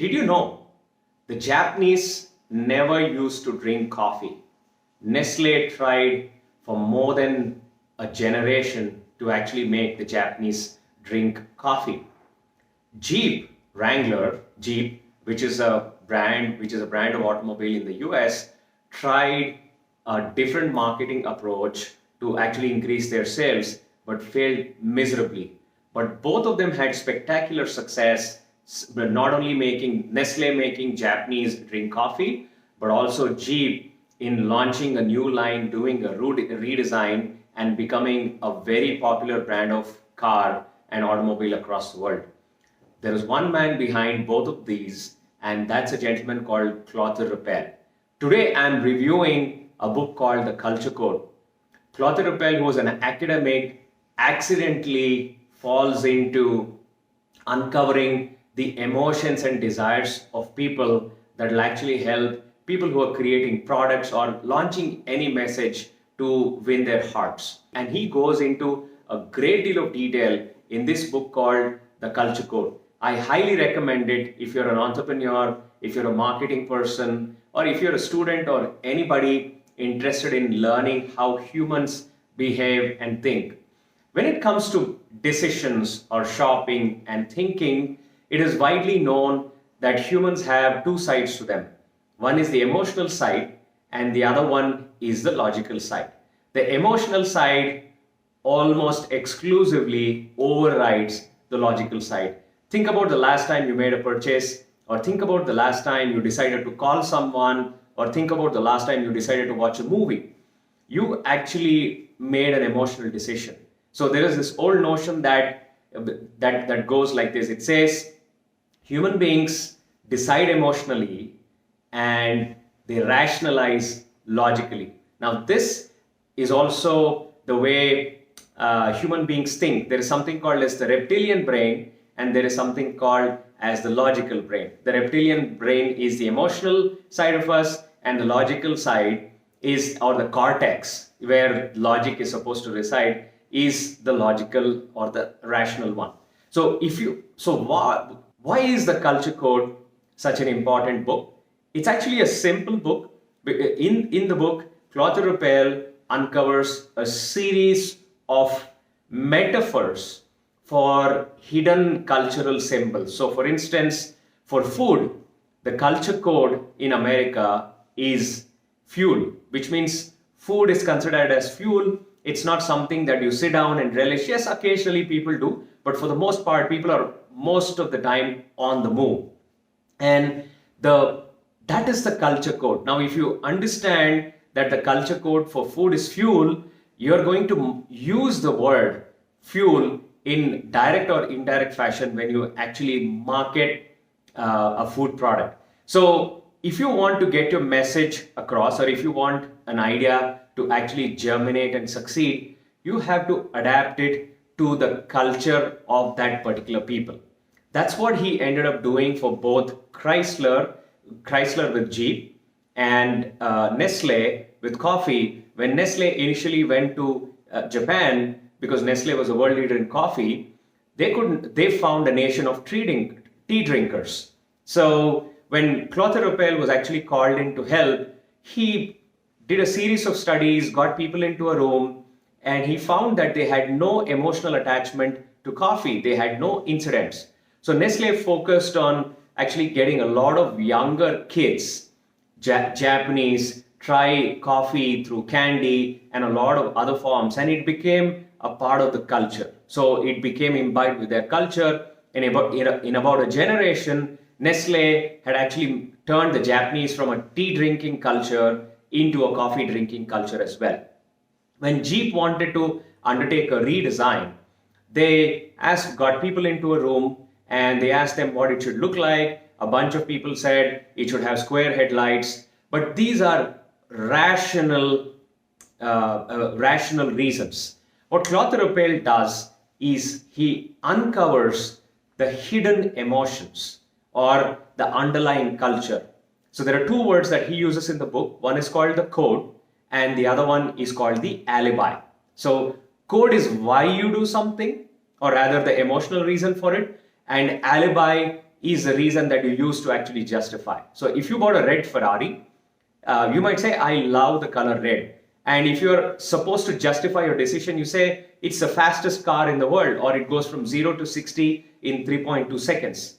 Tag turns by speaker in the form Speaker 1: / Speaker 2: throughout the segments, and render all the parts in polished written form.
Speaker 1: Did you know the Japanese never used to drink coffee? Nestle tried for more than a generation to actually make the Japanese drink coffee. Wrangler Jeep, which is a brand of automobile in the US, tried a different marketing approach to actually increase their sales, but failed miserably. But both of them had spectacular success, not only making Nestle making Japanese drink coffee, but also Jeep in launching a new line, doing a redesign, and becoming a very popular brand of car and automobile across the world. There is one man behind both of these, and that's a gentleman called Clotaire Rapaille. Today I'm reviewing a book called The Culture Code. Clotaire Rapaille, who was an academic, accidentally falls into uncovering the emotions and desires of people that will actually help people who are creating products or launching any message to win their hearts. And he goes into a great deal of detail in this book called The Culture Code. I highly recommend it if you're an entrepreneur, if you're a marketing person, or if you're a student or anybody interested in learning how humans behave and think. When it comes to decisions or shopping and thinking, it is widely known that humans have two sides to them. One is the emotional side, and the other one is the logical side. The emotional side almost exclusively overrides the logical side. Think about the last time you made a purchase, or think about the last time you decided to call someone, or think about the last time you decided to watch a movie. You actually made an emotional decision. So there is this old notion that goes like this. It says human beings decide emotionally and they rationalize logically. Now this is also the way human beings think. There is something called as the reptilian brain, and there is something called as the logical brain. The reptilian brain is the emotional side of us, and the logical side is, or the cortex, where logic is supposed to reside, is the logical or the rational one. So why is The Culture Code such an important book? It's actually a simple book. In the book, Clotaire Rapaille uncovers a series of metaphors for hidden cultural symbols. So for instance, for food, the culture code in America is fuel, which means food is considered as fuel. It's not something that you sit down and relish. Yes, occasionally people do, but for the most part, people are most of the time on the move. And that is the culture code. Now, if you understand that the culture code for food is fuel, you're going to use the word fuel in direct or indirect fashion when you actually market a food product. So if you want to get your message across, or if you want an idea to actually germinate and succeed, you have to adapt it to the culture of that particular people. That's what he ended up doing for both Chrysler with Jeep, and Nestle with coffee. When Nestle initially went to Japan, because Nestle was a world leader in coffee, they found a nation of tea drinkers. So when Clotaire Rapaille was actually called in to help, he did a series of studies, got people into a room, and he found that they had no emotional attachment to coffee. They had no incidents. So Nestle focused on actually getting a lot of younger kids, Japanese, try coffee through candy and a lot of other forms, and it became a part of the culture. So it became imbibed with their culture. In about a generation, Nestle had actually turned the Japanese from a tea drinking culture into a coffee drinking culture as well. When Jeep wanted to undertake a redesign, they got people into a room and they asked them what it should look like. A bunch of people said it should have square headlights, but these are rational reasons. What Clotaire Rapaille does is he uncovers the hidden emotions or the underlying culture. So there are two words that he uses in the book. One is called the code, and the other one is called the alibi. So code is why you do something, or rather the emotional reason for it, and alibi is the reason that you use to actually justify. So if you bought a red Ferrari, you might say, I love the color red. And if you're supposed to justify your decision, you say, it's the fastest car in the world, or it goes from 0 to 60 in 3.2 seconds.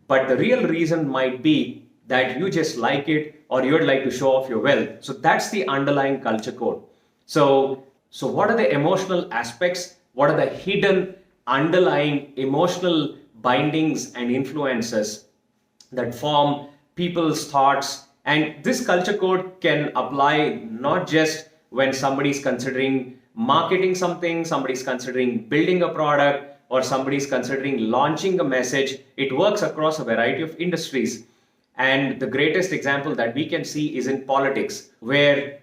Speaker 1: But the real reason might be that you just like it, or you'd like to show off your wealth. So that's the underlying culture code. So what are the emotional aspects? What are the hidden underlying emotional bindings and influences that form people's thoughts? And this culture code can apply not just when somebody's considering marketing something, somebody's considering building a product, or somebody's considering launching a message. It works across a variety of industries. And the greatest example that we can see is in politics, where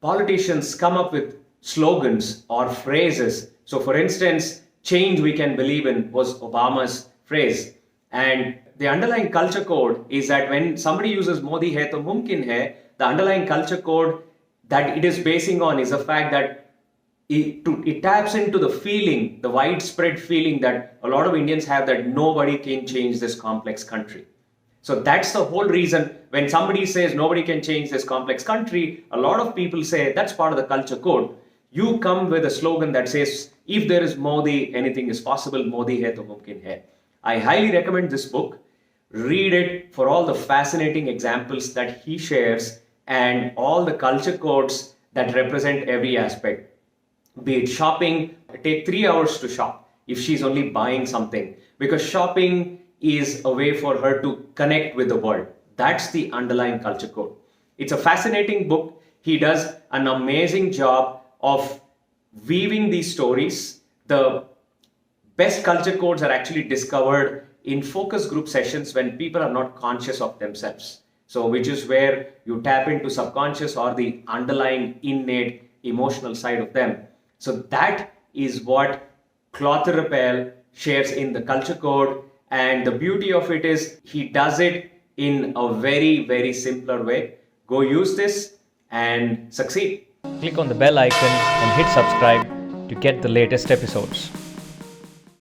Speaker 1: politicians come up with slogans or phrases. So for instance, change we can believe in was Obama's phrase. And the underlying culture code is that when somebody uses Modi hai to mumkin hai, the underlying culture code that it is basing on is the fact that it taps into the feeling, the widespread feeling that a lot of Indians have that nobody can change this complex country. So that's the whole reason when somebody says nobody can change this complex country, a lot of people say that's part of the culture code. You come with a slogan that says, if there is Modi, anything is possible, Modi hai to mumkin hai. I highly recommend this book. Read it for all the fascinating examples that he shares and all the culture codes that represent every aspect. Be it shopping, take 3 hours to shop if she's only buying something, because shopping is a way for her to connect with the world. That's the underlying culture code. It's a fascinating book. He does an amazing job of weaving these stories. The best culture codes are actually discovered in focus group sessions when people are not conscious of themselves. So which is where you tap into subconscious or the underlying innate emotional side of them. So that is what Clotaire Rapaille shares in the culture code. And the beauty of it is he does it in a very, very simpler way. Go use this and succeed.
Speaker 2: Click on the bell icon and hit subscribe to get the latest episodes.